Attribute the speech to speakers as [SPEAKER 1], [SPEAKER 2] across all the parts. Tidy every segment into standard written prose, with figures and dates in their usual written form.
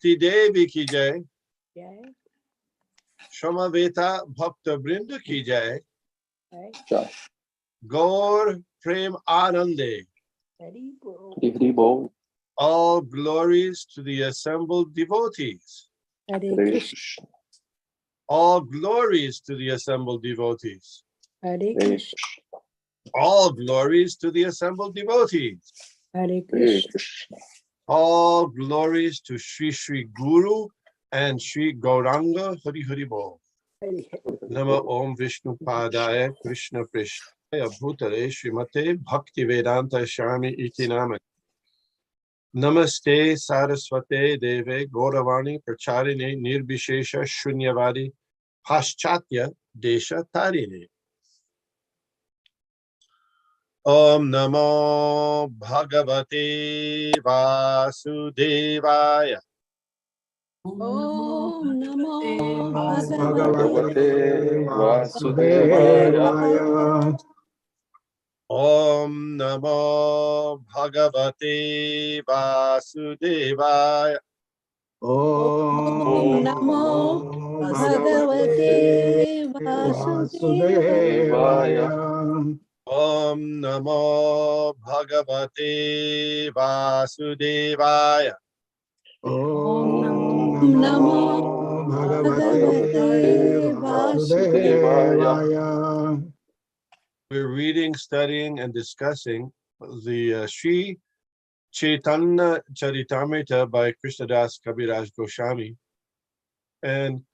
[SPEAKER 1] Bhakti Devi ki jai. Shamaveta Bhakta Brinda ki jai. Gaur Prem Anande. All glories to the assembled devotees. All glories to the assembled devotees. All glories to the assembled devotees. All glories to Sri Sri Guru and Sri Gauranga Hari Hari Bol. Nama Om Vishnu Padaya Krishna Prishnaya Bhutale Srimate Bhakti Vedanta Shami Iti Namate. Namaste Saraswate Deve Gauravani Pracharini Nirbishesha Shunyavadi Paschatya Desha Tarini. Om Namo Bhagavate Vasudevaya.
[SPEAKER 2] Om Namo
[SPEAKER 3] Bhagavate Vasudevaya.
[SPEAKER 1] Om Namo Bhagavate Vasudevaya.
[SPEAKER 2] Om Namo Bhagavate Vasudevaya.
[SPEAKER 1] Om Namo Bhagavate Vasudevaya.
[SPEAKER 2] Om Namo Bhagavate Vasudevaya.
[SPEAKER 1] We're reading, studying, and discussing the Sri Chaitanya Charitamrita by Krishnadas Kaviraj Goswami. And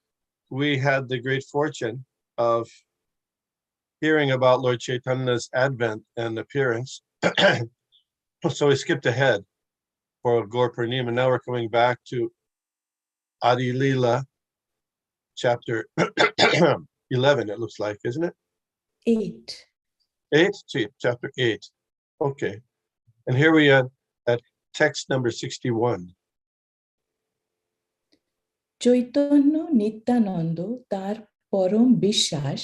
[SPEAKER 1] we had the great fortune of hearing about Lord Chaitanya's advent and appearance. So we skipped ahead for Gaur Purnima. Now we're coming back to Adi Leela, chapter 11, it looks like, isn't it?
[SPEAKER 2] 8.
[SPEAKER 1] 8? Chapter 8. Okay. And here we are at text number 61.
[SPEAKER 2] Chaitanya Nityananda তার পরম বিশ্বাস,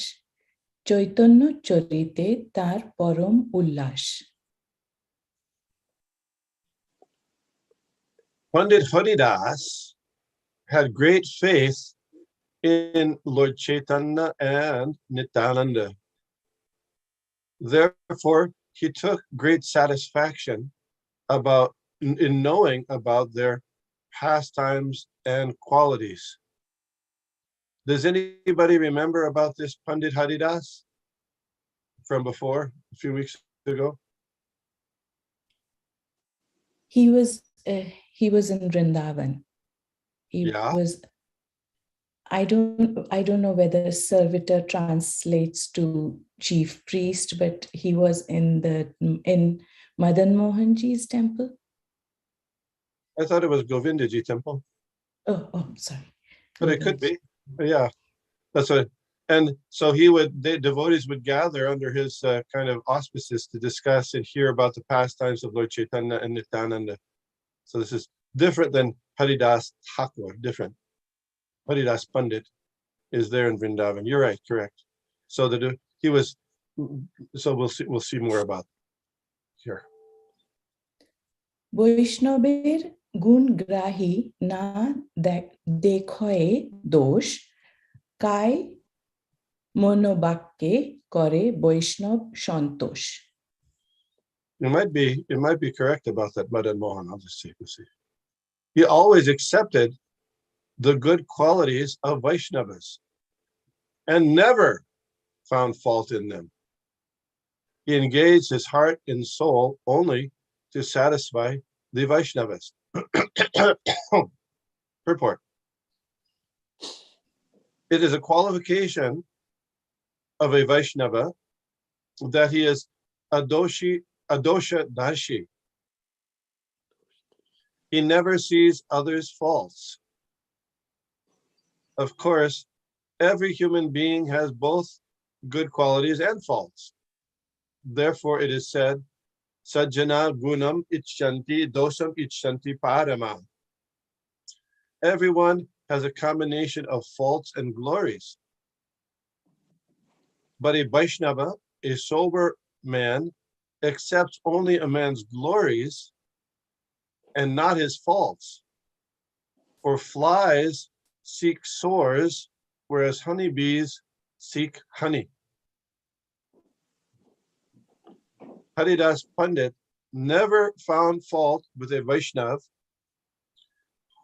[SPEAKER 2] চৈতন্য চরিতে তার পরম উল্লাস।
[SPEAKER 1] Pandit Haridas had great faith in Lord Chaitanya and Nityananda. Therefore, he took great satisfaction in knowing about their pastimes and qualities. Does anybody remember about this Pandit Haridas from before, a few weeks ago?
[SPEAKER 2] He was in Vrindavan. He was. I don't know whether servitor translates to chief priest, but he was in Madan Mohanji's temple.
[SPEAKER 1] I thought it was Govindaji temple.
[SPEAKER 2] Oh, sorry.
[SPEAKER 1] But it could be. Yeah, that's what. And so the devotees would gather under his kind of auspices to discuss and hear about the pastimes of Lord Chaitanya and Nityananda. So this is different than Haridas Thakur, different. Haridas Pandit is there in Vrindavan. You're right, correct. So he was. So we'll see more about here.
[SPEAKER 2] বৈষ্ণবের গুণগ্রাহী না দেখয়ে দোষ, কায় মনোবাক্যে করে বৈষ্ণব সন্তোষ।
[SPEAKER 1] It might be correct about that, Madan Mohan. I'll just see. We'll see. He always accepted the good qualities of Vaishnavas and never found fault in them. He engaged his heart and soul only to satisfy the Vaishnavas. Purport. It is a qualification of a Vaishnava that he is adosha dashi. He never sees others' faults. Of course, every human being has both good qualities and faults. Therefore, it is said, Sajjana gunam icchanti dosam icchanti parama. Everyone has a combination of faults and glories. But a Vaishnava, a sober man, accepts only a man's glories and not his faults. For flies seek sores, whereas honeybees seek honey. Haridas Pandit never found fault with a Vaishnav,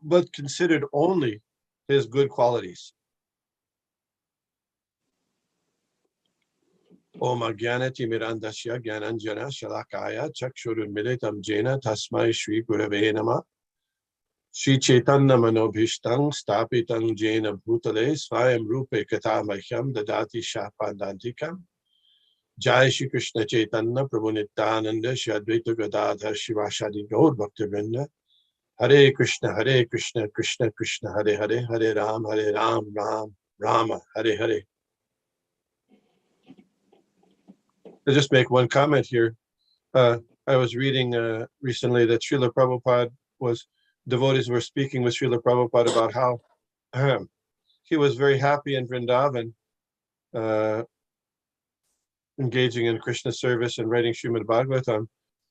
[SPEAKER 1] but considered only his good qualities. Om Agyanati Mirandasya Gyananjana Shalakaya Chakshurunmilitam Jena Tasmai Shri Gurave Namah Shri Chaitanya Manobhishtang Stapitang Jena Bhutale Svayam Rupe Katamahyam Dadati Shapandantikam Jai Shri Krishna Chaitanya Prabhu Nityananda Shri Advaita Gadadhar Shivashadi Gaur Bhaktivinoda Hare Krishna Krishna Krishna Hare Hare Hare Ram Ram Rama Hare Hare. I'll just make one comment here. I was reading recently that Srila Prabhupada devotees were speaking with Srila Prabhupada about how he was very happy in Vrindavan, engaging in Krishna service and writing Srimad Bhagavatam.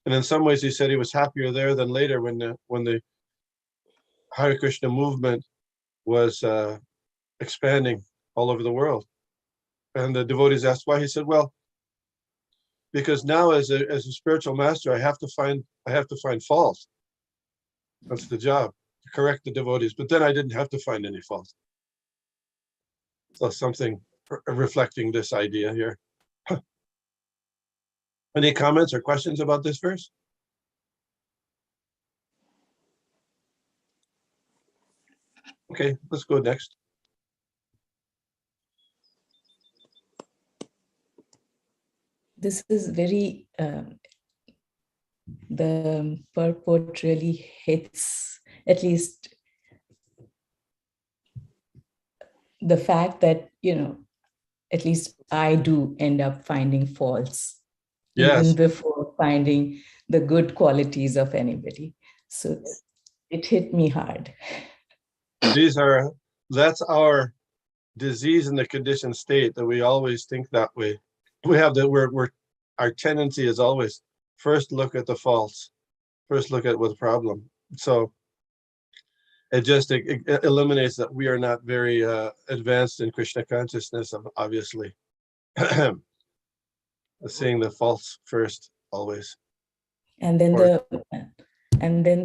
[SPEAKER 1] And in some ways he said he was happier there than later when the Hare Krishna movement was expanding all over the world. And the devotees asked why. He said, well, because now as a spiritual master, I have to find fault. That's the job, to correct the devotees. But then I didn't have to find any fault. So something reflecting this idea here. Any comments or questions about this verse? Okay, let's go next.
[SPEAKER 2] This is very, the purport really hits, at least the fact that, at least I do end up finding faults,
[SPEAKER 1] Yes.
[SPEAKER 2] even before finding the good qualities of anybody. So it hit me hard.
[SPEAKER 1] That's our disease in the conditioned state, that we always think that way. We have that our tendency is always first look at the faults, first look at what's the problem. So it just it eliminates that we are not very advanced in Krishna consciousness, obviously. Seeing the faults first, always.
[SPEAKER 2] And then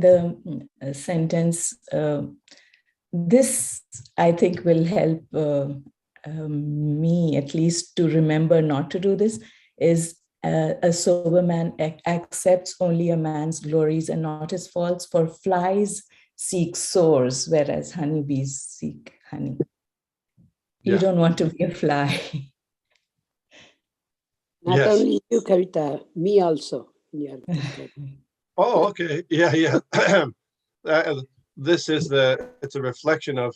[SPEAKER 2] the sentence, this I think will help me at least to remember not to do this, is a sober man accepts only a man's glories and not his faults, for flies seek sores, whereas honeybees seek honey. You don't want to be a fly.
[SPEAKER 4] Not only you, Kavita, me also. Yeah.
[SPEAKER 1] Oh, okay. Yeah. This is it's a reflection of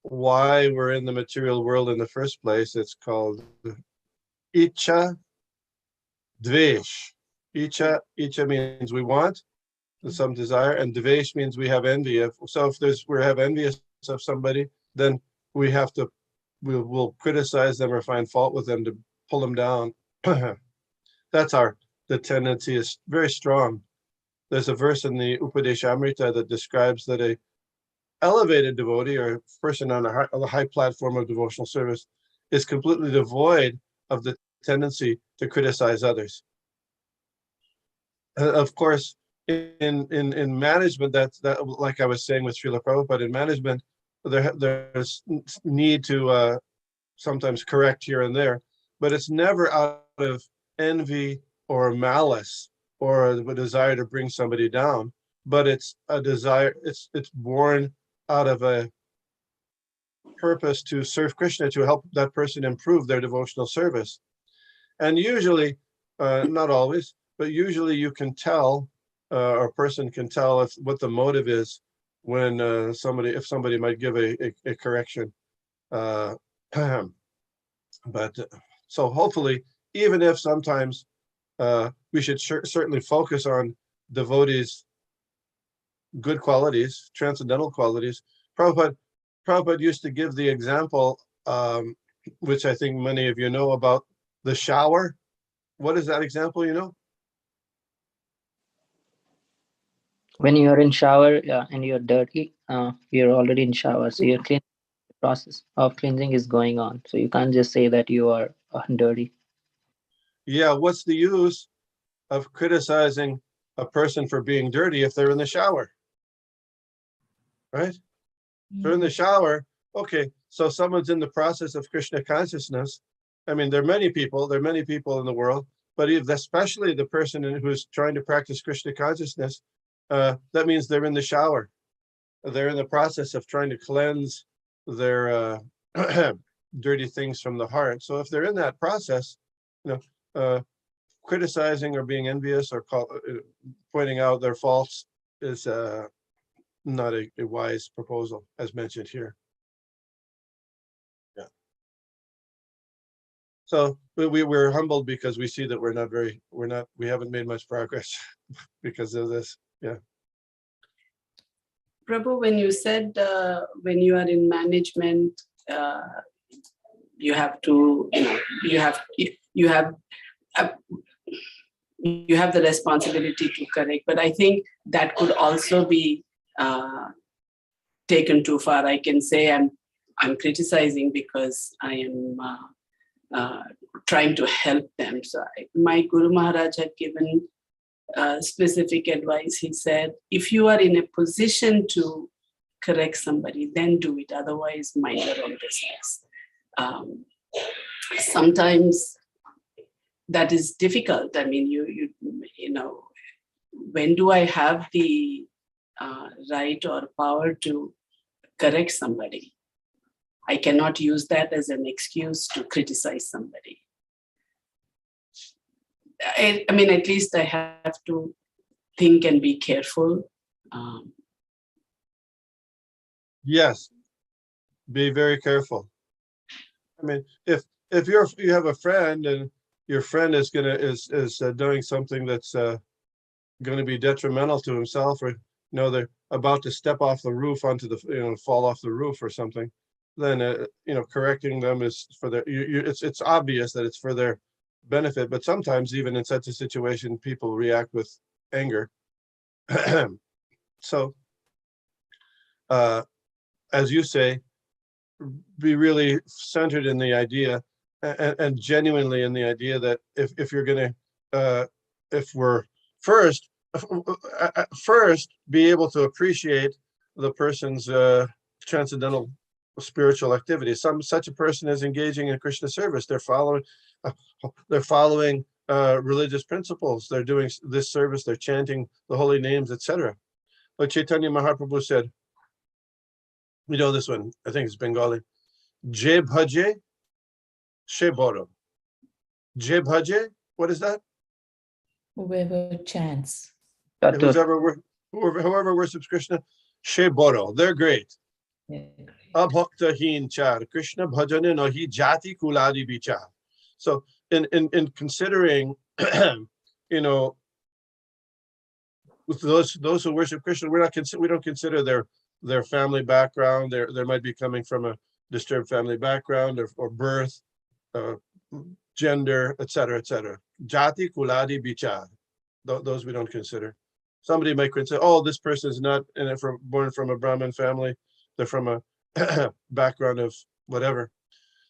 [SPEAKER 1] why we're in the material world in the first place. It's called Icha Dvesh. Icha means we want, some desire, and Dvesh means we have envy. If we have envious of somebody, then we'll criticize them or find fault with them to pull them down. That's the tendency is very strong. There's a verse in the Upadeshamrita that describes that a elevated devotee or a person on a high platform of devotional service is completely devoid of the tendency to criticize others. Of course, in management, that like I was saying with Srila Prabhupada, in management, there's need to sometimes correct here and there, but it's never out of envy or malice or a desire to bring somebody down, but it's a desire, it's born out of a purpose to serve Krishna, to help that person improve their devotional service. And usually, not always, but usually you can tell, or a person can tell what the motive is when if somebody might give a correction. But so hopefully, even if sometimes we should certainly focus on devotees' good qualities, transcendental qualities. Prabhupada used to give the example, which I think many of you know, about the shower. What is that example, you know?
[SPEAKER 5] When you're in shower and you're dirty, you're already in shower, so your cleansing process of cleansing is going on. So you can't just say that you are dirty.
[SPEAKER 1] Yeah, what's the use of criticizing a person for being dirty if they're in the shower? Right? If they're in the shower, okay, so someone's in the process of Krishna consciousness. I mean, there are many people in the world, but especially the person who's trying to practice Krishna consciousness, that means they're in the shower. They're in the process of trying to cleanse their dirty things from the heart. So if they're in that process, criticizing or being envious or pointing out their faults is not a wise proposal, as mentioned here. Yeah. So we're humbled because we see that we haven't made much progress because of this. Yeah.
[SPEAKER 6] Prabhu, when you said when you are in management, you have to, you have the responsibility to correct. But I think that could also be taken too far. I can say I'm criticizing because I am trying to help them. So my Guru Maharaj had given specific advice. He said, if you are in a position to correct somebody, then do it. Otherwise, mind your own business. Sometimes that is difficult. I mean, you know, when do I have the right or power to correct somebody? I cannot use that as an excuse to criticize somebody. I mean, at least I have to think and be careful.
[SPEAKER 1] Yes, be very careful. I mean, if you have a friend and your friend is doing something that's going to be detrimental to himself, or they're about to step off the roof onto the fall off the roof or something, then correcting them is for their. It's obvious that it's for their benefit, but sometimes even in such a situation, people react with anger. So, as you say, be really centered in the idea and genuinely in the idea that if you're going to, if we're first be able to appreciate the person's transcendental spiritual activity. Such a person is engaging in Krishna service. They're following religious principles. They're doing this service. They're chanting the holy names, etc. Like Chaitanya Mahaprabhu said, this one, I think it's Bengali. Je bhaje, she boro. Je bhaje, what is that?
[SPEAKER 2] Whoever chants.
[SPEAKER 1] Whoever worships Krishna, she boro. They're great. Abhakta hin char, Krishna bhajane nahi jati kuladi bichar. So in considering, with those who worship Krishna, we don't consider their family background. There might be coming from a disturbed family background or birth, gender, etc., etc. Jati kuladi bichar. Those we don't consider. Somebody might consider, oh, this person is not born from a Brahmin family. They're from a background of whatever.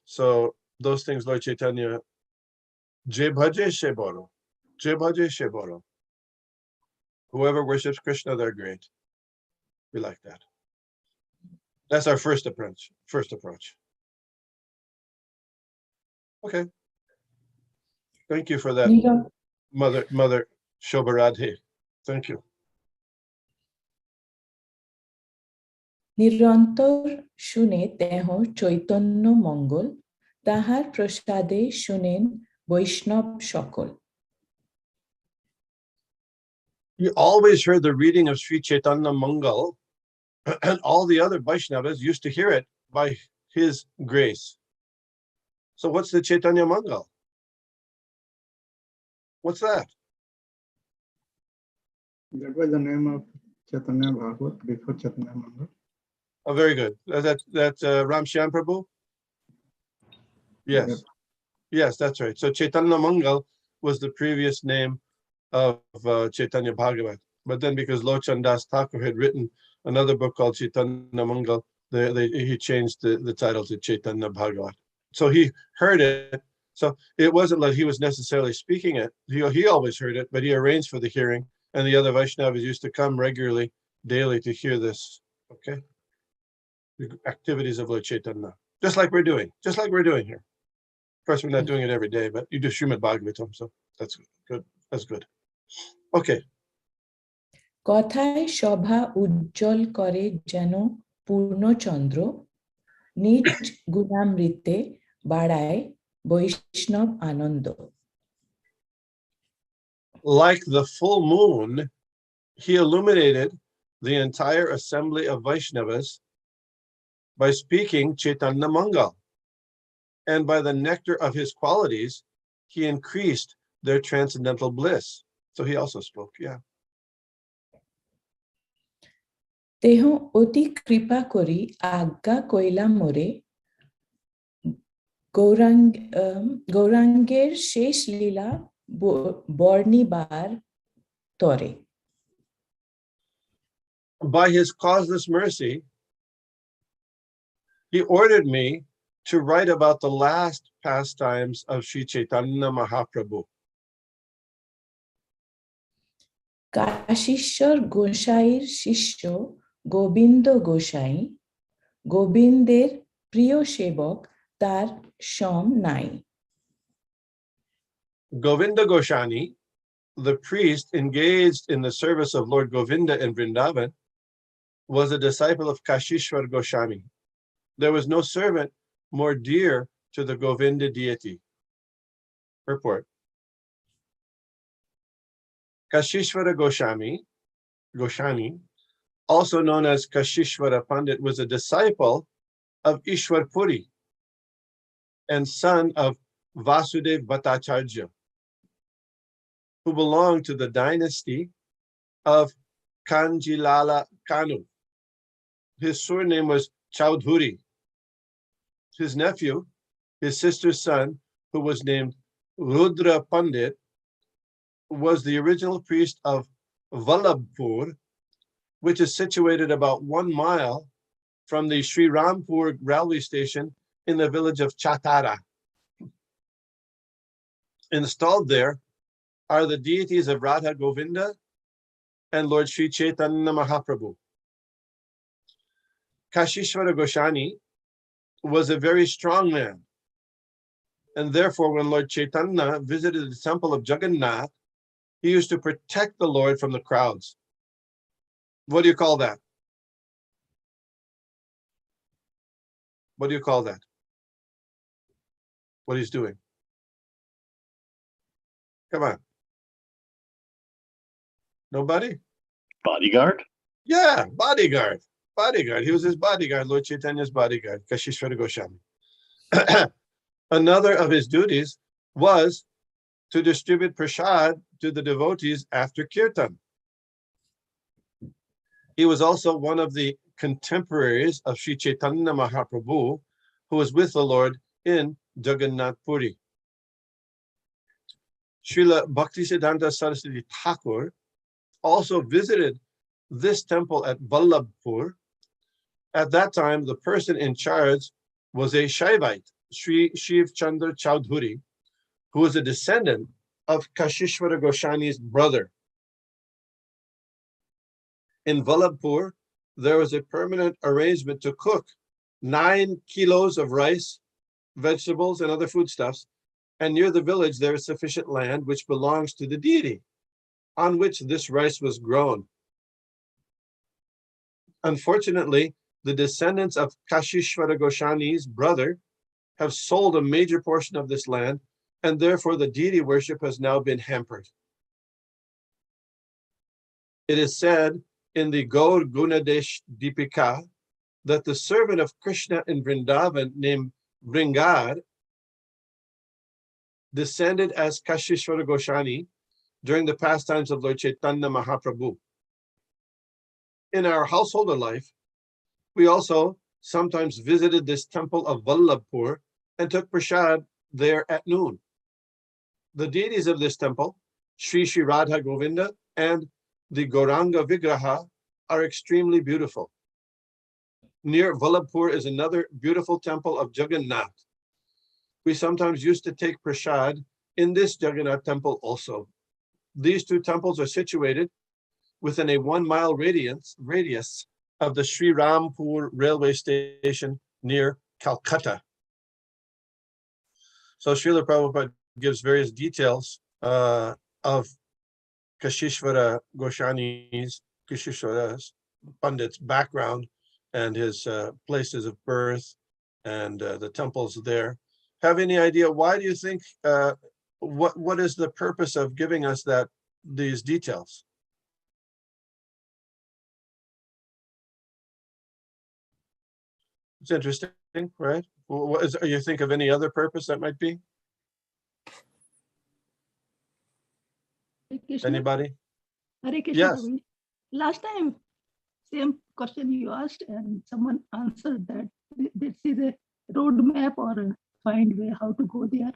[SPEAKER 1] So those things, Lord Chaitanya, Je bhaje she boro. Je bhaje she boro. Whoever worships Krishna, they're great. We like that. That's our first approach. Okay. Thank you for that, Mother Shobharadhe. Thank you.
[SPEAKER 2] নিরন্তর শুনে দেহ চৈতন্য মঙ্গল, তাহার প্রসাদে শুনেন বৈষ্ণব সকল.
[SPEAKER 1] You always heard the reading of Sri Chaitanya Mangal, and all the other Vaishnavas used to hear it by his grace. So what's the Chaitanya Mangal? What's that?
[SPEAKER 3] That was the name of Chaitanya Bhagavat before Chaitanya Mangal.
[SPEAKER 1] Oh, very good. That's Ram Shyam Prabhu? Yes. Yes, that's right. So Chaitanya Mangal was the previous name of Chaitanya Bhagavat. But then because Lochan Das Thakur had written another book called Chaitanya Mangal, he changed the title to Chaitanya Bhagavat. So he heard it. So it wasn't like he was necessarily speaking it. He always heard it, but he arranged for the hearing. And the other Vaishnavas used to come regularly, daily, to hear this. Okay? The activities of Lord Chaitanya. Just like we're doing here. Of course, we're not doing it every day, but you do Srimad Bhagavatam, so that's good. That's good. Okay.
[SPEAKER 2] কথায় সভা উজ্জ্বল করে যেন পূর্ণচন্দ্র, নিজ গুণামৃতে বাড়ায় বৈষ্ণব আনন্দ.
[SPEAKER 1] Like the full moon, he illuminated the entire assembly of Vaishnavas by speaking Chaitanya Mangal. And by the nectar of his qualities, he increased their transcendental bliss. So he also spoke, yeah.
[SPEAKER 2] দেহ অতি কৃপা করি আজ্ঞা কইলা মোরে, গৌরাঙ্গের শেষ লীলা বর্ণিবার তরে.
[SPEAKER 1] By his causeless mercy, he ordered me to write about the last pastimes of Sri Chaitanya Mahaprabhu.
[SPEAKER 2] Kashishwar গোসাইর শিষ্য গোবিন্দ গোসাই, গোবিন্দের প্রিয় সেবক তার সম নাই.
[SPEAKER 1] Govinda Goswami, the priest engaged in the service of Lord Govinda in Vrindavan, was a disciple of Kashishwar Goswami. There was no servant more dear to the Govinda deity. Purport. Kashishwara Goswami, also known as Kashishwara Pandit, was a disciple of Ishwar Puri and son of Vasudev Bhattacharya, who belonged to the dynasty of Kanjilala Kanu. His surname was Chaudhuri. His nephew, his sister's son, who was named Rudra Pandit, was the original priest of Vallabhpur, which is situated about 1 mile from the Sri Rampur railway station in the village of Chatara. Installed there are the deities of Radha Govinda and Lord Sri Chaitanya Mahaprabhu. Kashishwara Goswami was a very strong man, and therefore when Lord Chaitanya visited the temple of Jagannath, he used to protect the Lord from the crowds. What do you call that? What do you call that? What he's doing? Come on. Nobody?
[SPEAKER 7] Bodyguard?
[SPEAKER 1] Yeah, bodyguard. Bodyguard. He was his bodyguard, Lord Chaitanya's bodyguard, Kashishwara Goswami. Another of his duties was to distribute prasad to the devotees after kirtan. He was also one of the contemporaries of Sri Chaitanya Mahaprabhu, who was with the Lord in Jagannath Puri. Srila Bhaktisiddhanta Saraswati Thakur also visited this temple at Vallabhpur. At that time, the person in charge was a Shaivite, Sri Shiv Chandra Chaudhuri, who was a descendant of Kashishwara Goswami's brother. In Vallabhpur, there was a permanent arrangement to cook 9 kilos of rice, vegetables, and other foodstuffs, and near the village there is sufficient land which belongs to the deity, on which this rice was grown. Unfortunately, the descendants of Kashishwara Goswami's brother have sold a major portion of this land, and therefore the deity worship has now been hampered. It is said in the Gaur Gunadesh Deepika that the servant of Krishna in Vrindavan named Vringar descended as Kashishwara Goswami during the pastimes of Lord Chaitanya Mahaprabhu. In our householder life, we also sometimes visited this temple of Vallabhpur and took prasad there at noon. The deities of this temple, Sri Sri Radha Govinda and the Gauranga Vigraha are extremely beautiful. Near Vallabhpur is another beautiful temple of Jagannath. We sometimes used to take prasad in this Jagannath temple also. These two temples are situated within a 1 mile radius of the Sri Rampur railway station near Calcutta. So Srila Prabhupada gives various details of Kashishvara Goswami's, Kashishvara's Pandit's background and his places of birth and the temples there. Have any idea, why do you think, what is the purpose of giving us these details? It's interesting, right? You think of any other purpose that might be?
[SPEAKER 7] Hare Krishna.
[SPEAKER 1] Anybody?
[SPEAKER 7] Hare Krishna.
[SPEAKER 1] Yes.
[SPEAKER 7] Prabhuji. Last time, same question you asked, and someone answered that they see the roadmap or find way how to go there.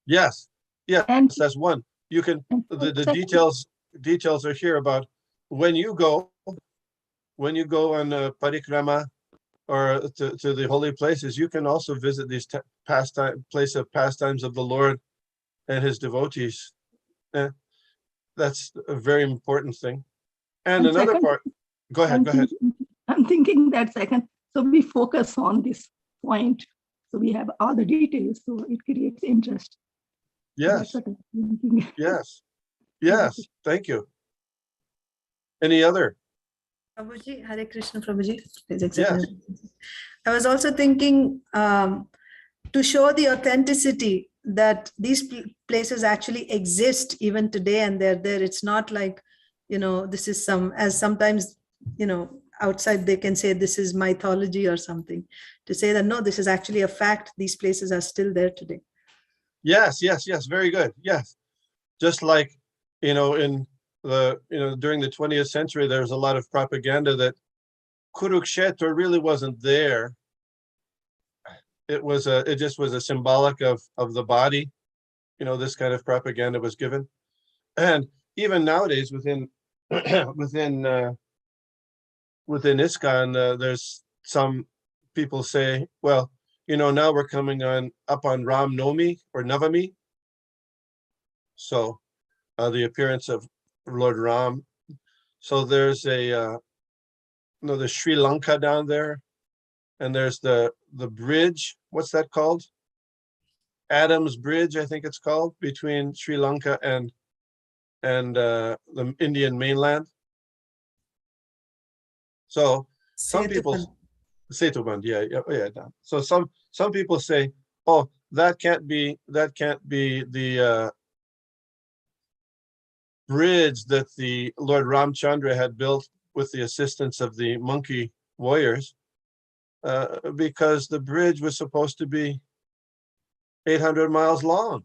[SPEAKER 1] Yes, yes,
[SPEAKER 7] And-
[SPEAKER 1] that's one. You can,
[SPEAKER 7] and
[SPEAKER 1] the
[SPEAKER 7] second-
[SPEAKER 1] details are here about when you go on parikrama or to the holy places, you can also visit these place of pastimes of the Lord and his devotees. That's a very important thing. And another
[SPEAKER 7] second,
[SPEAKER 1] part, go ahead.
[SPEAKER 7] I'm thinking that second, so we focus on this point. So we have all the details, so it creates interest.
[SPEAKER 1] Yes,
[SPEAKER 7] That's what I'm thinking.
[SPEAKER 1] yes, thank you. Any other?
[SPEAKER 8] Prabhuji, Hare Krishna, Prabhuji. Please accept
[SPEAKER 1] Yes.
[SPEAKER 8] my- I was also thinking to show the authenticity that these places actually exist even today and they're there. It's not like, this is as sometimes, outside they can say this is mythology or something. To say that, no, this is actually a fact. These places are still there today.
[SPEAKER 1] Yes, very good. Yes. Just like, in during the 20th century, there was a lot of propaganda that Kurukshetra really wasn't there. It just was a symbolic of the body. This kind of propaganda was given. And even nowadays within ISKCON, there's some people say, well, now we're coming up on Ram Nomi or Navami. So the appearance of Lord Ram. So there's there's Sri Lanka down there, and there's the bridge. What's that called? Adam's Bridge, I think it's called, between Sri Lanka and the Indian mainland. So some people, Setuband, yeah. So some people say, oh, that can't be the bridge that the Lord Ramchandra had built with the assistance of the monkey warriors, because the bridge was supposed to be 800 miles long.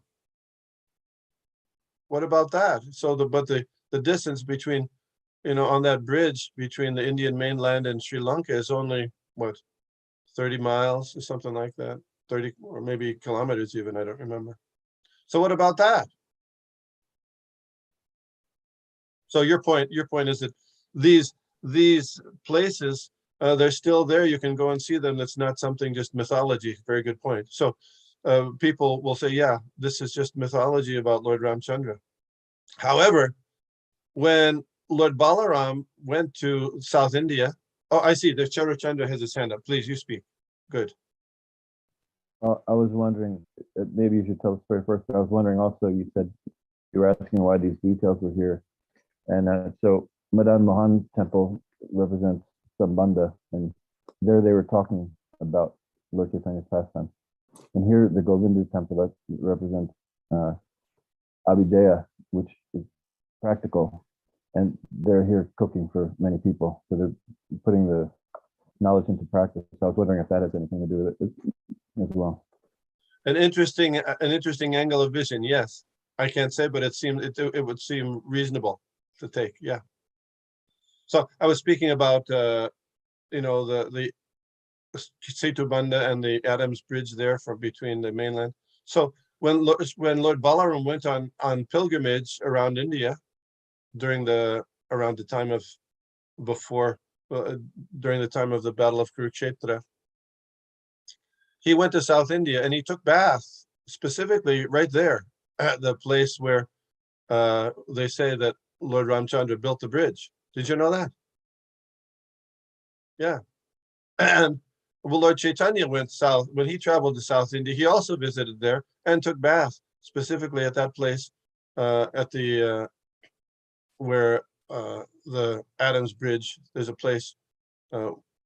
[SPEAKER 1] What about that? So the distance between, on that bridge between the Indian mainland and Sri Lanka is only, what, 30 miles or something like that? 30 or maybe kilometers even, I don't remember. So what about that? So your point is that these places, they're still there. You can go and see them. That's not something just mythology. Very good point. So people will say, yeah, this is just mythology about Lord Ramchandra. However, when Lord Balaram went to South India, oh, I see, the Charachandra has his hand up. Please, you speak. Good.
[SPEAKER 9] I was wondering, maybe you should tell the story first, but I was wondering also, you said you were asking why these details were here. And so Madan Mohan temple represents Sambandha, and there they were talking about Lord Chaitanya's pastime. And here the Govinda temple that represents Abhidheya, which is practical, and they're here cooking for many people. So they're putting the knowledge into practice. So I was wondering if that has anything to do with it as well.
[SPEAKER 1] An interesting angle of vision. Yes, I can't say, but it would seem reasonable to take. Yeah. So I was speaking about the Setubandha and the Adams Bridge there between the mainland. So when Lord Balaram went on pilgrimage around India, during the time of during the time of the Battle of Kurukshetra. He went to South India and he took bath specifically right there at the place where they say that Lord Ramchandra built the bridge. Did you know that? Yeah. And well, Lord Chaitanya went south. When he traveled to South India, he also visited there and took bath specifically at that place, at the where the Adams Bridge. There's a place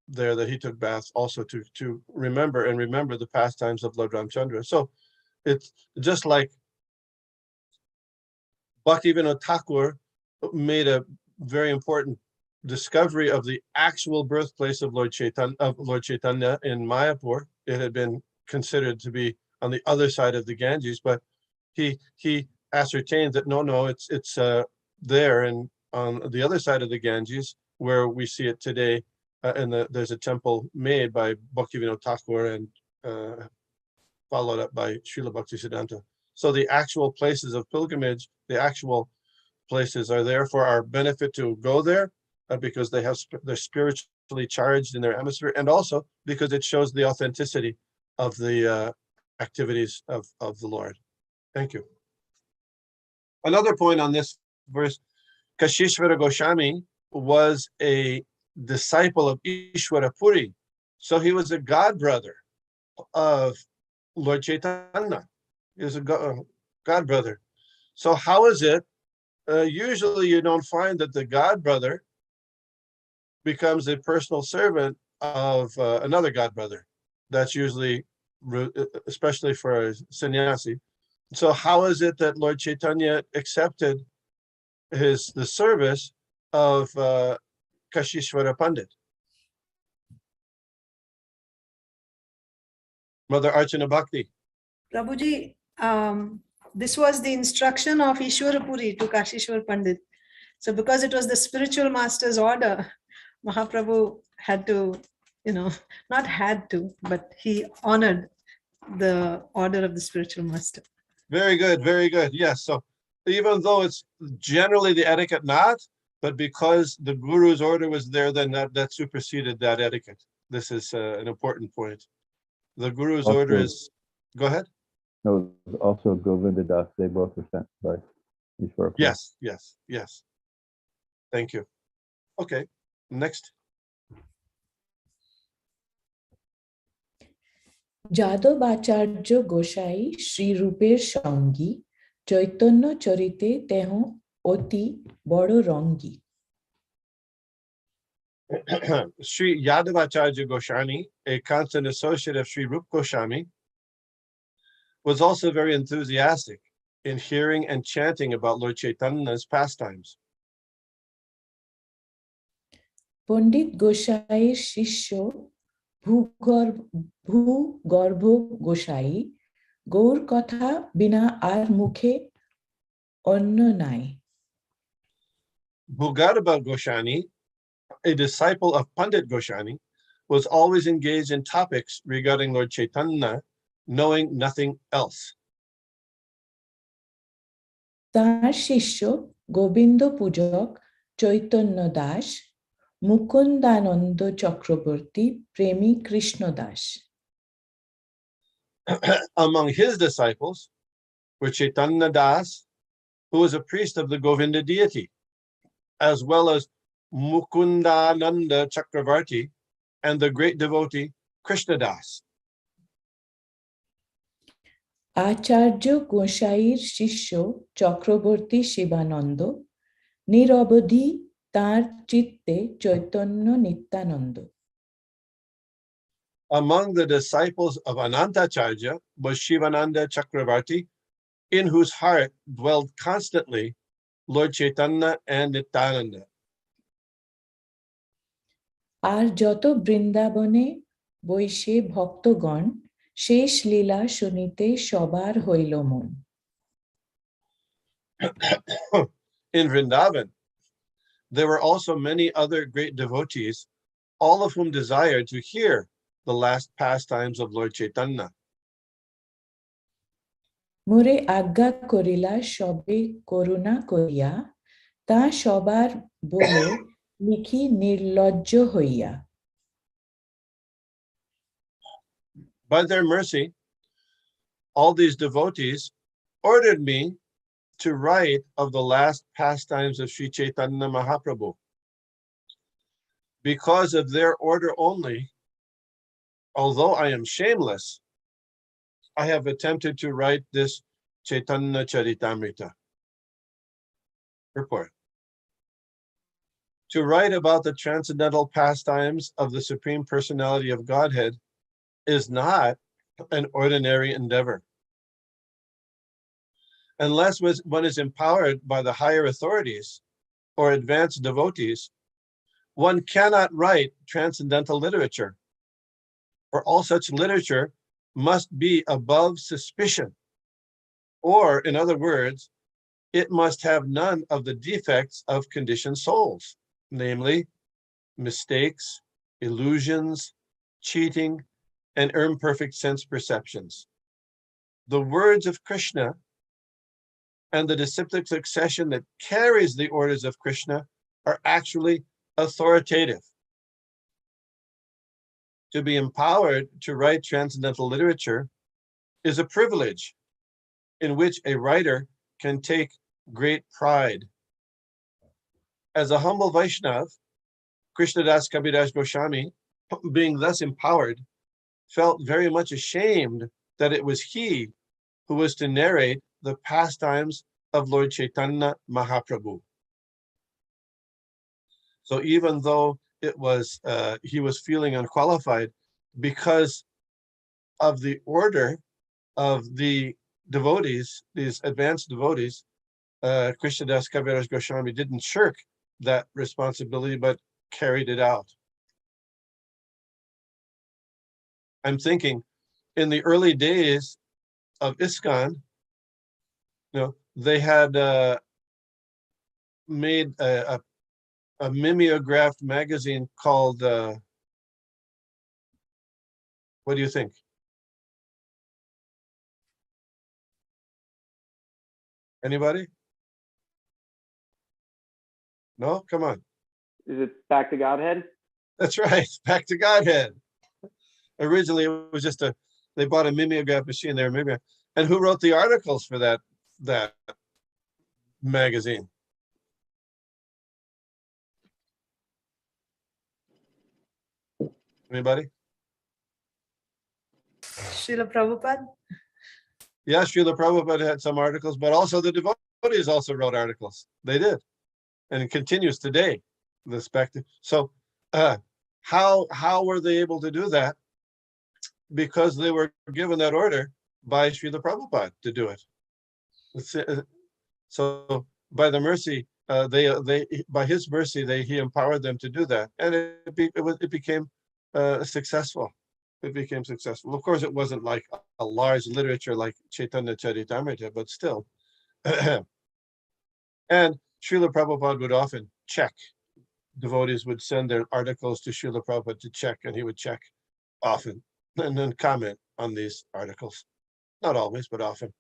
[SPEAKER 1] there that he took baths also to remember the pastimes of Lord Ramchandra. So it's just like Bhaktivinoda Thakur made a very important discovery of the actual birthplace of Lord Chaitanya in Mayapur. It had been considered to be on the other side of the Ganges, but he ascertained that no, it's there and on the other side of the Ganges where we see it today. And there's a temple made by Bhaktivinoda Thakur and followed up by Srila Bhaktisiddhanta. So the actual places of pilgrimage, the actual places are there for our benefit to go there, because they're spiritually charged in their atmosphere, and also because it shows the authenticity of the activities of the Lord. Thank you. Another point on this verse, Kashishvara Goswami was a disciple of Ishwara Puri. So he was a god brother of Lord Chaitanya. He was a god brother. So how is it? Usually you don't find that the god brother becomes a personal servant of another god brother. That's usually, especially for a sannyasi. So how is it that Lord Chaitanya accepted the service of Kashishvara Pandit? Mother Archana Bhakti.
[SPEAKER 8] Prabhuji, this was the instruction of Ishwara Puri to Kashishwar Pandit. So because it was the spiritual master's order, Mahaprabhu had to, not had to, but he honored the order of the spiritual master.
[SPEAKER 1] Very good, very good. Yes, so even though it's generally the etiquette not, but because the guru's order was there, then that superseded that etiquette. This is an important point. The guru's
[SPEAKER 9] Also,
[SPEAKER 1] order is, go ahead.
[SPEAKER 9] No, also Govinda Das, they both were sent by Ishwara.
[SPEAKER 1] Yes, yes, yes. Thank you. Okay, next.
[SPEAKER 2] Yadav আচার্য গোসাই শ্রীরূপের সঙ্গী চৈতন্য চরিতে তেহ অতি বড় রঙ্গী।
[SPEAKER 1] Sri Yadavacharya Goswami, a constant associate of Sri Rup Goswami, was also very enthusiastic in hearing and chanting about Lord Chaitanya's pastimes.
[SPEAKER 2] পণ্ডিত গোসাইয়ের শিষ্য ভূগর্ভ গোসাই গৌর কথা বিনা আর মুখে অন্য নাই।
[SPEAKER 1] Bhugarba Goswami, a disciple of Pandit Goswami, was always engaged in topics regarding Lord Chaitanya, knowing nothing else.
[SPEAKER 2] তাঁর শিষ্য গোবিন্দ পূজক চৈতন্য দাস, মুকুন্দানন্দ চক্রবর্তী, প্রেমী Krishna Das.
[SPEAKER 1] Among his disciples were Chaitanya Das, who was a priest of the Govinda deity, as well as Mukundananda Chakravarti and the great devotee Krishna Das.
[SPEAKER 2] আচার্য গোসাইর শিষ্য চক্রবর্তী শিবানন্দ, নিরবধি তাঁর চিত্তে Chaitanya Nityananda.
[SPEAKER 1] Among the disciples of Anantacharya was Shivananda Chakravarti, in whose heart dwelled constantly Lord Chaitanya and Nityananda.
[SPEAKER 2] আর যত বৃন্দাবনে বৈশে ভক্তগণ শেষ লীলা শুনিতে সবার হইল মন।
[SPEAKER 1] In Vrindavan, there were also many other great devotees, all of whom desired to hear the last pastimes of Lord Chaitanya.
[SPEAKER 2] মোরে আজ্ঞা করিলা সবে করুণা করিয়া, তা সবার বলে লিখি নির্লজ্জ হইয়া।
[SPEAKER 1] By their mercy, all these devotees ordered me to write of the last pastimes of Sri Chaitanya Mahaprabhu. Because of their order only, although I am shameless, I have attempted to write this Chaitanya Charitamrita. Report. To write about the transcendental pastimes of the Supreme Personality of Godhead is not an ordinary endeavor. Unless one is empowered by the higher authorities or advanced devotees, one cannot write transcendental literature, for all such literature must be above suspicion, or in other words, it must have none of the defects of conditioned souls, namely mistakes, illusions, cheating, and imperfect sense perceptions. The words of Krishna and the disciplic succession that carries the orders of Krishna are actually authoritative. To be empowered to write transcendental literature is a privilege in which a writer can take great pride. As a humble Vaishnav, Krishnadas Kaviraj Goswami, being thus empowered, felt very much ashamed that it was he who was to narrate the pastimes of Lord Chaitanya Mahaprabhu. So even though it was he was feeling unqualified, because of the order of the devotees, these advanced devotees, Krishnadas Kaviraj Goswami didn't shirk that responsibility, but carried it out. I'm thinking in the early days of ISKCON, they had made a mimeographed magazine called, what do you think? Anybody? No? Come on.
[SPEAKER 10] Is it Back to Godhead?
[SPEAKER 1] That's right. Back to Godhead. Originally, it was just they bought a mimeograph machine there. And who wrote the articles for that magazine? Anybody?
[SPEAKER 8] Srila Prabhupada?
[SPEAKER 1] Yeah, Srila Prabhupada had some articles, but also the devotees also wrote articles. They did. And it continues today. So how were they able to do that? Because they were given that order by Srila Prabhupada to do it. So by the mercy, by his mercy, he empowered them to do that, and it became successful. It became successful. Of course, it wasn't like a large literature like Chaitanya Charitamrita, but still. And Srila Prabhupada would often check. Devotees would send their articles to Srila Prabhupada to check, and he would check often and then comment on these articles. Not always, but often.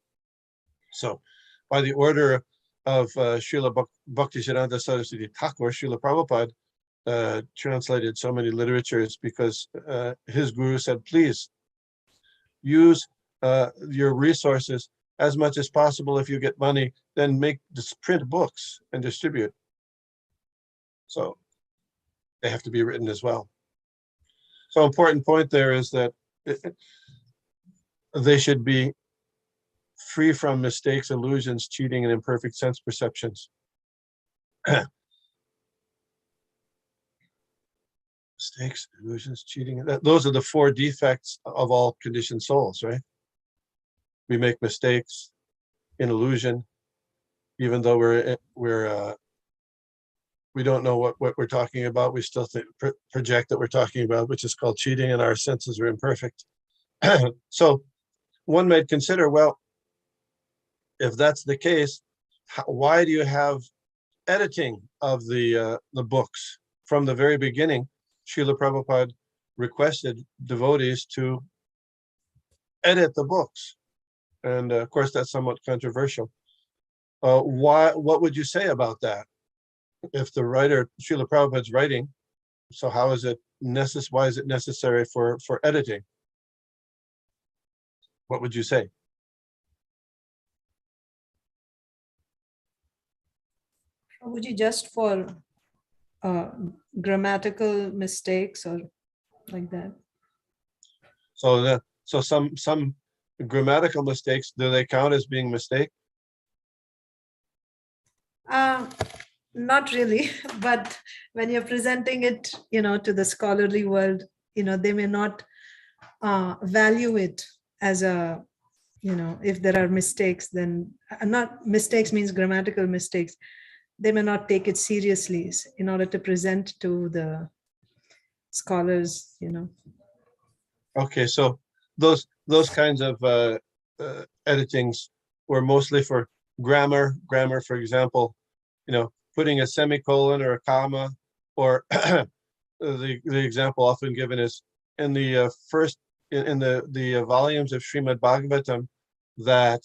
[SPEAKER 1] So by the order of Srila Bhaktisiddhanta Saraswati Thakur, Srila Prabhupada translated so many literatures because his guru said, please use your resources as much as possible. If you get money, then print books and distribute. So they have to be written as well. So important point there is that they should be free from mistakes, illusions, cheating, and imperfect sense perceptions. Mistakes, illusions, cheating. Those are the four defects of all conditioned souls, right? We make mistakes in illusion, even though we don't know what we're talking about. We still project that we're talking about, which is called cheating, and our senses are imperfect. So one might consider, well, if that's the case, why do you have editing of the books? From the very beginning, Srila Prabhupada requested devotees to edit the books. And of course, that's somewhat controversial. What would you say about that? if the writer, Srila Prabhupada's writing, so how is it why is it necessary for editing? What would you say?
[SPEAKER 8] Would you just for grammatical mistakes or like that?
[SPEAKER 1] So some grammatical mistakes, do they count as being mistake?
[SPEAKER 8] Not really, but when you're presenting it, to the scholarly world, they may not value it as a, if there are mistakes, then not mistakes means grammatical mistakes. They may not take it seriously in order to present to the scholars,
[SPEAKER 1] Okay, so those kinds of editings were mostly for grammar, for example, putting a semicolon or a comma, or the example often given is in the first in the volumes of Srimad Bhagavatam that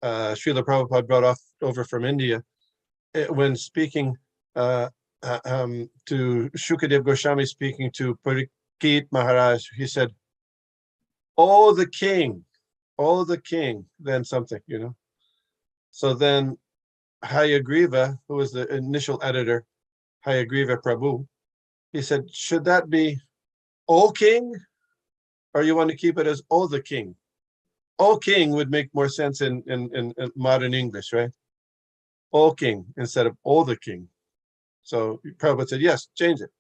[SPEAKER 1] Srila Prabhupada brought over from India, when speaking to Shukadev Goswami, speaking to Parikshit Maharaj, he said, "Oh, the king, then something, So then Hayagriva, who was the initial editor, Hayagriva Prabhu, he said, should that be "O king," or you want to keep it as "O the king"? "O king" would make more sense in modern English, right? "O king" instead of "O the king." So Prabhupada said, yes, change it.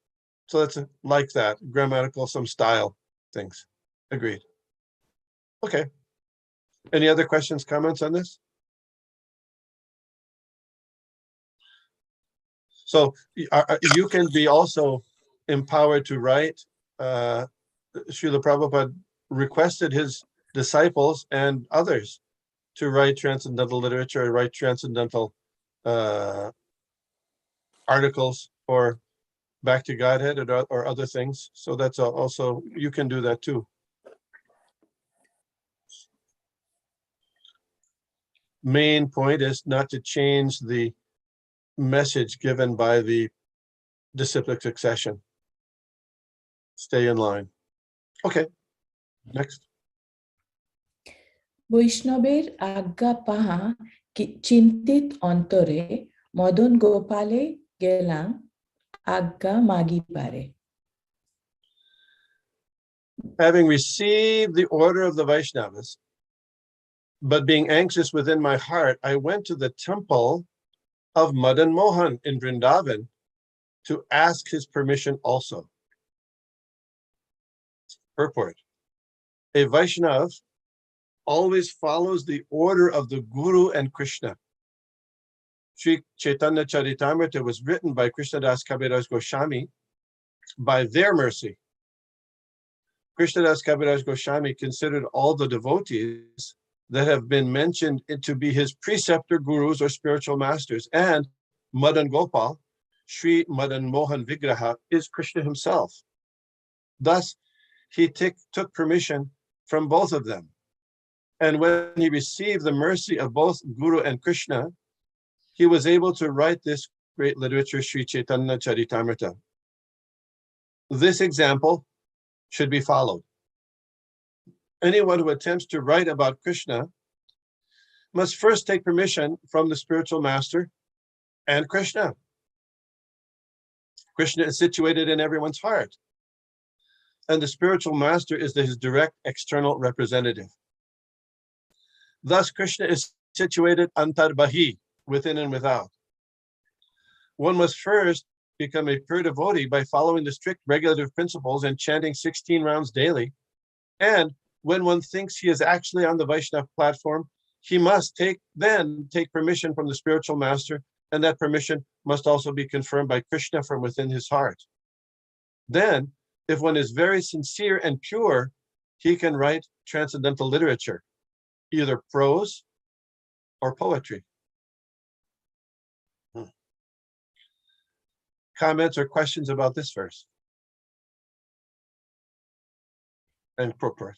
[SPEAKER 1] So that's like that, grammatical, some style things. Agreed. Okay. Any other questions, comments on this? So you can be also empowered to write. Srila Prabhupada requested his disciples and others to write transcendental literature, write transcendental articles or Back to Godhead or other things. So that's also, you can do that too. Main point is not to change the message given by the disciplic succession. Stay in line. Okay, next.
[SPEAKER 2] বৈষ্ণবের আজ্ঞা পাহা চিন্তিত অন্তরে মদন গোপালে গেলাম আজ্ঞা মাগি পারে.
[SPEAKER 1] Having received the order of the Vaishnavas, but being anxious within my heart, I went to the temple of Madan Mohan in Vrindavan to ask his permission also. Purport. A Vaishnav always follows the order of the Guru and Krishna. Sri Chaitanya Charitamrita was written by Krishnadas Kaviraj Goswami by their mercy. Krishnadas Kaviraj Goswami considered all the devotees that have been mentioned to be his preceptor gurus or spiritual masters, and Madan Gopal, Sri Madan Mohan Vigraha, is Krishna himself. Thus, he took permission from both of them. And when he received the mercy of both Guru and Krishna, he was able to write this great literature, Sri Chaitanya Charitamrita. This example should be followed. Anyone who attempts to write about Krishna must first take permission from the spiritual master and Krishna. Krishna is situated in everyone's heart, and the spiritual master is his direct external representative. Thus, Krishna is situated antarbahi, within and without. One must first become a pure devotee by following the strict regulative principles and chanting 16 rounds daily. And when one thinks he is actually on the Vaishnava platform, he must then take permission from the spiritual master, and that permission must also be confirmed by Krishna from within his heart. Then, if one is very sincere and pure, he can write transcendental literature, either prose or poetry. Comments or questions about this verse? And purport.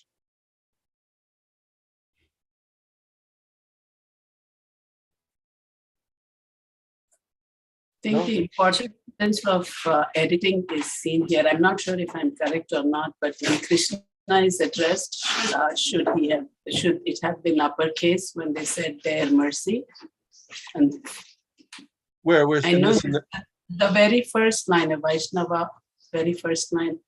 [SPEAKER 6] think
[SPEAKER 1] No?
[SPEAKER 6] the importance of editing is seen here. I'm not sure if I'm correct or not, but when Krishna is addressed, should it have been uppercase when they said their mercy? And
[SPEAKER 1] Where's
[SPEAKER 6] I know
[SPEAKER 1] this in
[SPEAKER 6] the very first line of Vaishnava, very first line,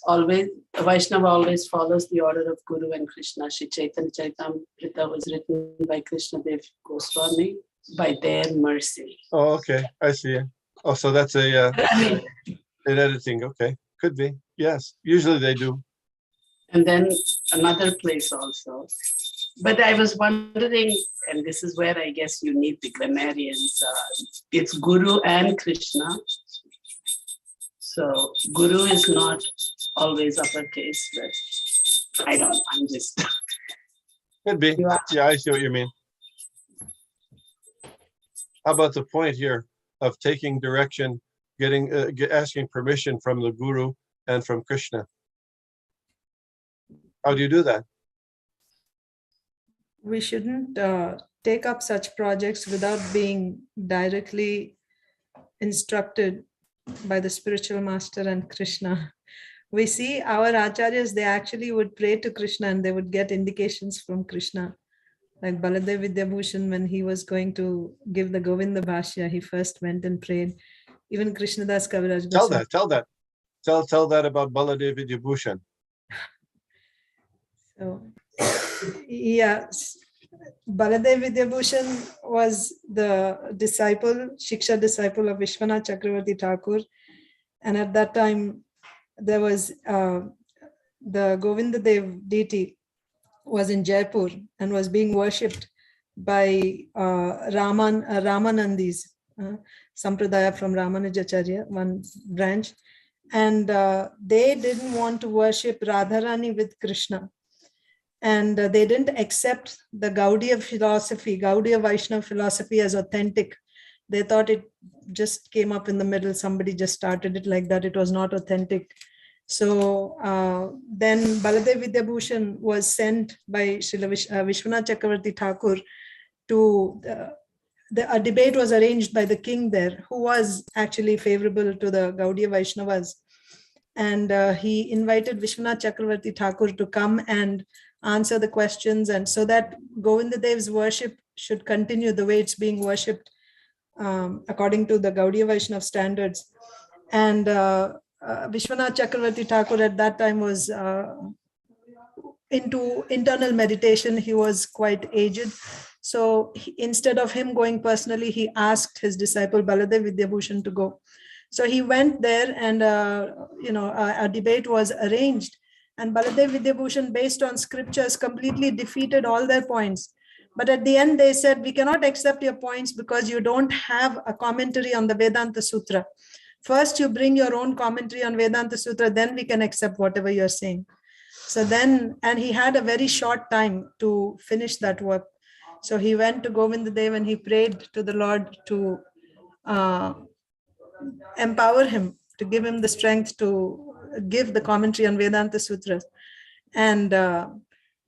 [SPEAKER 6] always Vaishnava always follows the order of Guru and Krishna. Shri Chaitanya Charitamrita was written by Krishna Dev Goswami by their mercy.
[SPEAKER 1] Oh, okay. I see. Oh, so that's a an editing. Okay, could be. Yes, usually they do.
[SPEAKER 6] And then another place also. But I was wondering, and this is where I guess you need the grammarians. It's Guru and Krishna. So Guru is not always uppercase, but I don't know. I'm just.
[SPEAKER 1] Could be. Yeah, I see what you mean. How about the point here of taking direction, asking permission from the Guru and from Krishna? How do you do that?
[SPEAKER 8] We shouldn't take up such projects without being directly instructed by the spiritual master and Krishna. We see our acharyas, they actually would pray to Krishna and they would get indications from Krishna. Like Baladev Vidyabhushan, when he was going to give the Govinda Bhashya, he first went and prayed. Even Krishnadas Kaviraj Goswami.
[SPEAKER 1] Tell that about Baladev Vidyabhushan.
[SPEAKER 8] So, yes, Baladev Vidyabhushan was the Shiksha disciple of Vishwanath Chakravarti Thakur. And at that time, there was the Govinda Dev deity was in Jaipur and was being worshipped by Ramanandis, Sampradaya from Ramanujacharya, one branch. And they didn't want to worship Radharani with Krishna. And they didn't accept the Gaudiya philosophy, Gaudiya Vaishnava philosophy as authentic. They thought it just came up in the middle. Somebody just started it like that. It was not authentic. So then Baladev Vidyabhushan was sent by Vishwanath Chakravarti Thakur to, a debate was arranged by the king there, who was actually favorable to the Gaudiya Vaishnavas. And he invited Vishwanath Chakravarti Thakur to come and answer the questions, and so that Govinda Dev's worship should continue the way it's being worshipped according to the Gaudiya Vaishnava standards. And Vishwanath Chakravarti Thakur at that time was into internal meditation. He was quite aged. So instead of him going personally, he asked his disciple Baladev Vidyabhushan to go. So he went there and, a debate was arranged. And Baladev Vidyabhushan, based on scriptures, completely defeated all their points. But at the end, they said, we cannot accept your points because you don't have a commentary on the Vedanta Sutra. First, you bring your own commentary on Vedanta Sutra, then we can accept whatever you're saying. So then, and he had a very short time to finish that work. So he went to Govinda Dev and he prayed to the Lord to empower him, to give him the strength to give the commentary on Vedanta Sutras. And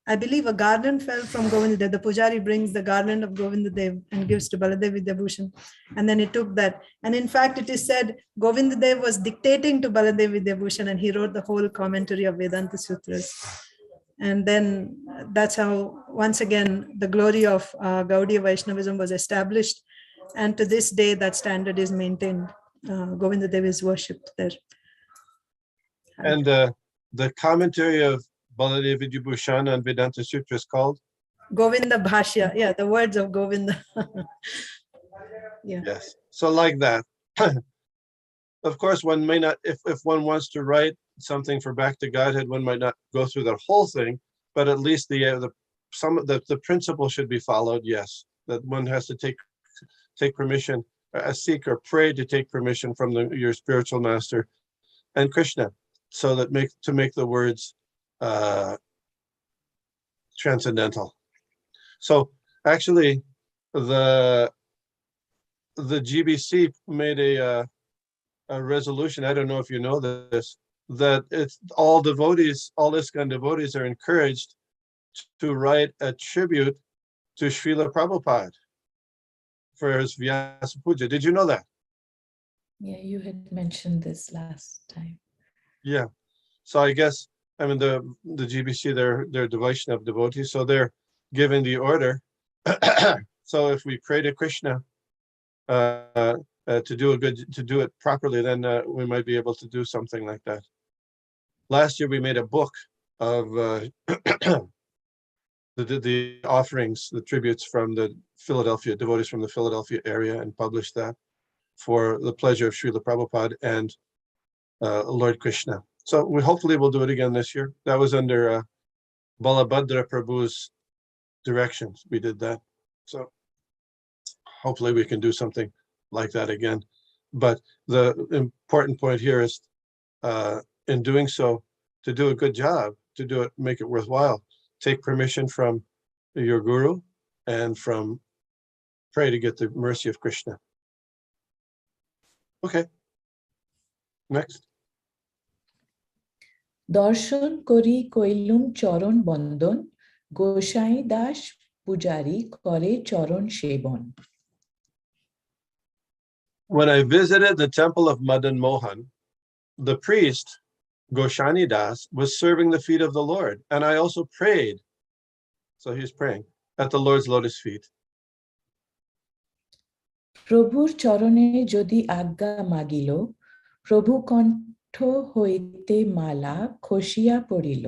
[SPEAKER 8] I believe a garland fell from Govinda Dev. The Pujari brings the garland of Govinda Dev and gives to Baladev Vidyabhushan. And then he took that. And in fact, it is said Govinda Dev was dictating to Baladev Vidyabhushan and he wrote the whole commentary of Vedanta Sutras. And then that's how, once again, the glory of Gaudiya Vaishnavism was established. And to this day, that standard is maintained. Govinda Dev is worshipped there.
[SPEAKER 1] And the commentary of Baladev Vidyabhushan on Vedanta Sutra is called?
[SPEAKER 8] Govinda Bhashya. Yeah, the words of Govinda. Yeah.
[SPEAKER 1] Yes. So like that. Of course, one may not, if one wants to write something for Back to Godhead, one might not go through the whole thing, but at least the principle should be followed. Yes, that one has to take permission, seek or pray to take permission from your spiritual master and Krishna, so that to make the words transcendental. So actually, the GBC made a resolution. I don't know if you know this, that it's all devotees, all ISKCON devotees are encouraged to write a tribute to Srila Prabhupada for his Vyasa Puja. Did you know that?
[SPEAKER 2] Yeah, you had mentioned this last time.
[SPEAKER 1] Yeah. So I guess, I mean, the GBC, they're Vaishnava devotees, so they're giving the order. So if we pray to Krishna to do it properly, then we might be able to do something like that. Last year we made a book of the offerings, the tributes from the Philadelphia devotees from the Philadelphia area, and published that for the pleasure of Srila Prabhupada and Lord Krishna. So we hopefully will do it again this year. That was under Balabhadra Prabhu's directions. We did that. So hopefully we can do something like that again. But the important point here is in doing so, to do a good job, to do it, make it worthwhile, take permission from your guru and pray to get the mercy of Krishna. Okay. Next.
[SPEAKER 2] দর্শন করি কইলুম চরণ বন্দন গোসাই দাস পূজারি করে চরণ সেবন.
[SPEAKER 1] When I visited the temple of Madan Mohan, the priest Goshani Das was serving the feet of the Lord, and I also prayed. So he's praying at the Lord's lotus feet.
[SPEAKER 2] প্রভুর চরণে যদি আজ্ঞা মাগিল প্রভু কণ্ঠ হইতে মালা খসিয়া পড়িল.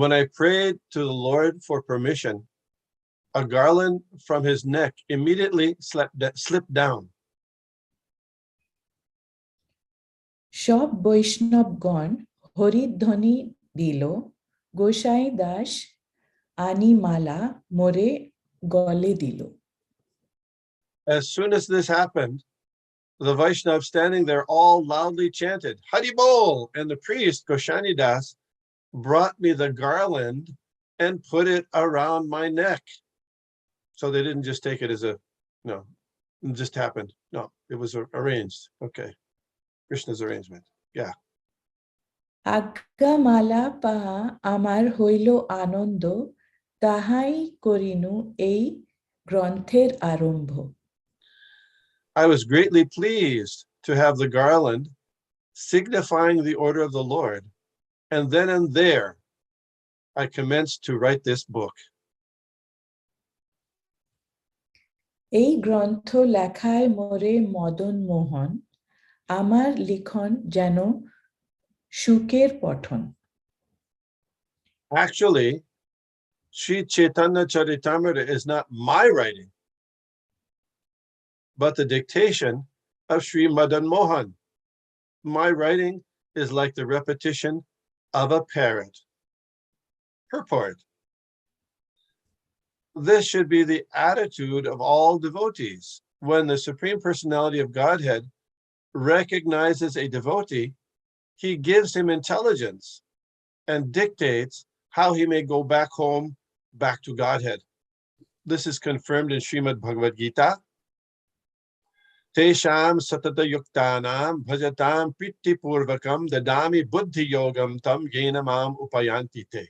[SPEAKER 1] When I prayed to the Lord for permission, a garland from his neck immediately slipped down.
[SPEAKER 2] সব বৈষ্ণবগণ হরিধ্বনি দিল গোসাই দাস আনি মালা মোরে গলে দিল.
[SPEAKER 1] As soon as this happened, the Vaishnavas standing there all loudly chanted, Hari Bol! And the priest, Goshani Das, brought me the garland and put it around my neck. So they didn't just take it as it just happened. No, it was arranged. Okay. Krishna's arrangement. Yeah.
[SPEAKER 2] আজ্ঞা মালা পাহা আমার হইল আনন্দ তাহাই করিনু এই গ্রন্থের আরম্ভ.
[SPEAKER 1] I was greatly pleased to have the garland signifying the order of the Lord. And then and there, I commenced to write this book.
[SPEAKER 2] এই গ্রন্থ লেখায় মোরে মদন মোহন আমার লিখন যেন সুখের পঠন.
[SPEAKER 1] Actually, Sri Chaitanya Charitamrita is not my writing, but the dictation of Sri Madan Mohan. My writing is like the repetition of a parrot. Purport. This should be the attitude of all devotees. When the Supreme Personality of Godhead recognizes a devotee, he gives him intelligence and dictates how he may go back home, back to Godhead. This is confirmed in Srimad Bhagavad Gita. Tesham satata yuktanam bhajatam priti purvakam dadami buddhi yogam tam yena mam upayanti te.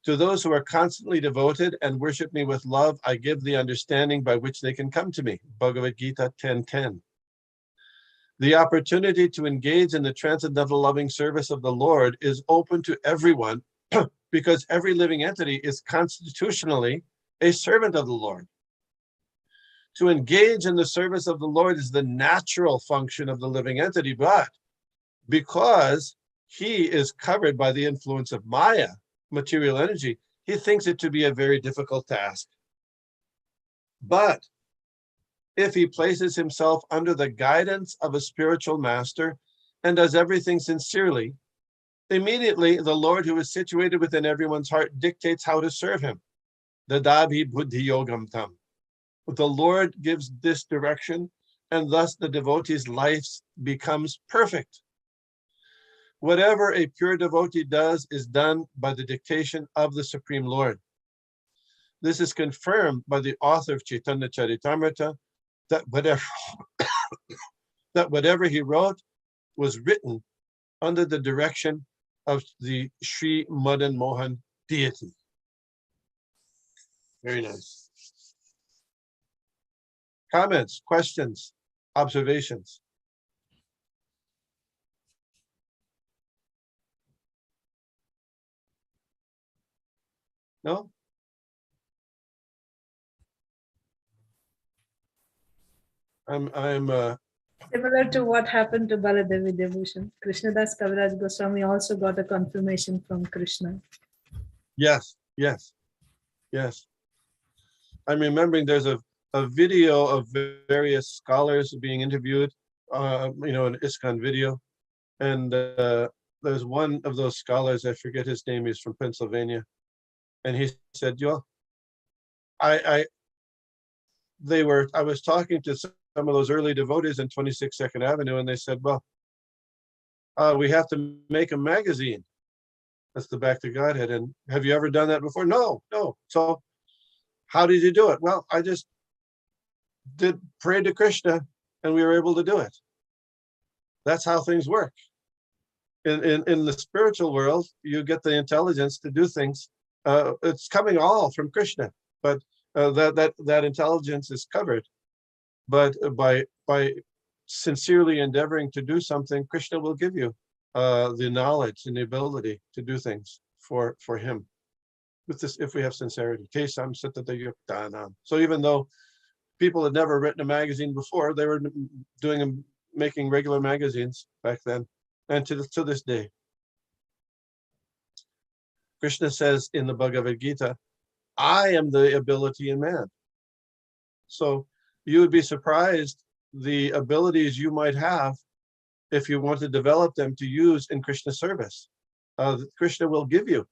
[SPEAKER 1] To those who are constantly devoted and worship me with love, I give the understanding by which they can come to me. Bhagavad Gita 10:10. The opportunity to engage in the transcendental loving service of the Lord is open to everyone because every living entity is constitutionally a servant of the Lord. To engage in the service of the Lord is the natural function of the living entity, but because he is covered by the influence of Maya, material energy, he thinks it to be a very difficult task. But if he places himself under the guidance of a spiritual master and does everything sincerely, immediately the Lord who is situated within everyone's heart dictates how to serve him. Dadabhi buddhi yogam tam. The Lord gives this direction, and thus the devotee's life becomes perfect. Whatever a pure devotee does is done by the dictation of the Supreme Lord. This is confirmed by the author of Chaitanya Charitamrita, that whatever he wrote was written under the direction of the Sri Madan Mohan deity. Very nice. Comments, questions, observations? No? I'm
[SPEAKER 8] Similar to what happened to Baladevi Debushan. Krishnadas Kaviraj Goswami also got a confirmation from Krishna.
[SPEAKER 1] yes. I'm remembering there's a video of various scholars being interviewed, an ISKCON video. And there's one of those scholars, I forget his name, he's from Pennsylvania. And he said, I was talking to some of those early devotees in 26 Second Avenue, and they said, well, we have to make a magazine. That's the Back to Godhead. And have you ever done that before? No. So how did you do it? Well, I just prayed to Krishna and we were able to do it. That's how things work. In the spiritual world, you get the intelligence to do things. It's coming all from Krishna, but that intelligence is covered. But by sincerely endeavoring to do something, Krishna will give you the knowledge and the ability to do things for him. With this, if we have sincerity. So even though people had never written a magazine before, they were making regular magazines back then, and to this day. Krishna says in the Bhagavad Gita, I am the ability in man. So you would be surprised the abilities you might have if you want to develop them to use in Krishna service. Krishna will give you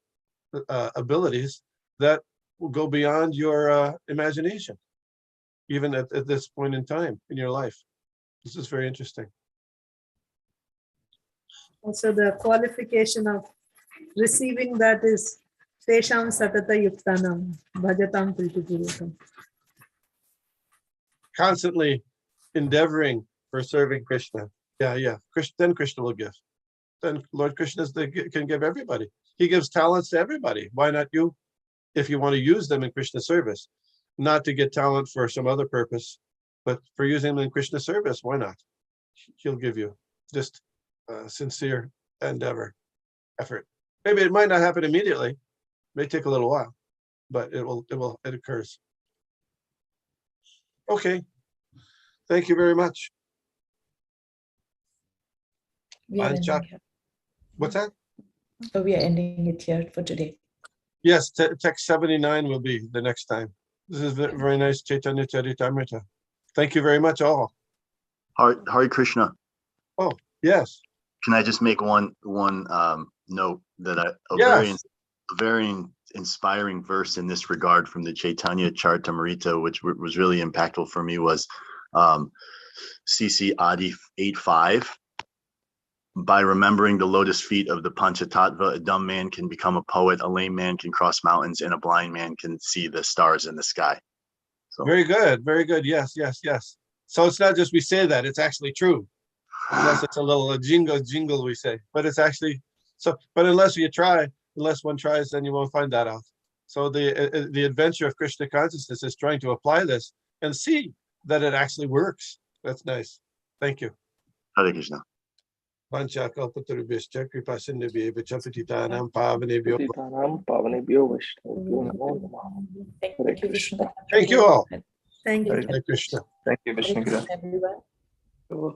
[SPEAKER 1] abilities that will go beyond your imagination, even at this point in time in your life. This is very interesting.
[SPEAKER 8] Also, the qualification of receiving that is Tesham Satata Yuktanam Bhajatam Pritipurukam.
[SPEAKER 1] Constantly endeavoring for serving Krishna. Yeah. Then Krishna will give. Then Lord Krishna can give everybody. He gives talents to everybody. Why not you? If you want to use them in Krishna service, not to get talent for some other purpose, but for using them in Krishna service, why not? He'll give you just sincere endeavor, effort. Maybe it might not happen immediately. It may take a little while, but it occurs. Okay. Thank you very much.
[SPEAKER 2] We are ending here.
[SPEAKER 1] What's that?
[SPEAKER 2] So we are ending it here for today.
[SPEAKER 1] Yes, text 79 will be the next time. This is very nice Chaitanya Charitamrita. Thank you very much, all.
[SPEAKER 11] Hare Krishna.
[SPEAKER 1] Oh, yes.
[SPEAKER 11] Can I just make one note that very inspiring verse in this regard from the Chaitanya Charitamrita, which was really impactful for me, was CC Adi 8.5. By remembering the lotus feet of the Panchatattva, a dumb man can become a poet, a lame man can cross mountains, and a blind man can see the stars in the sky. So
[SPEAKER 1] very good. Yes. So it's not just we say that, it's actually true. Unless it's a little jingle we say, but it's actually so. But unless one tries, then you won't find that out. So the adventure of Krishna consciousness is trying to apply this and see that it actually works. That's nice. Thank you.
[SPEAKER 11] Hare Krishna.
[SPEAKER 1] Vanchakalpatarubhyascha kripasindhibhyo patitanam pavanebhyo.
[SPEAKER 2] Thank you, Vishnu.
[SPEAKER 1] Thank you all.
[SPEAKER 8] Thank you.
[SPEAKER 1] Hare Krishna.
[SPEAKER 10] Thank you, Vishnugada.
[SPEAKER 2] Everyone.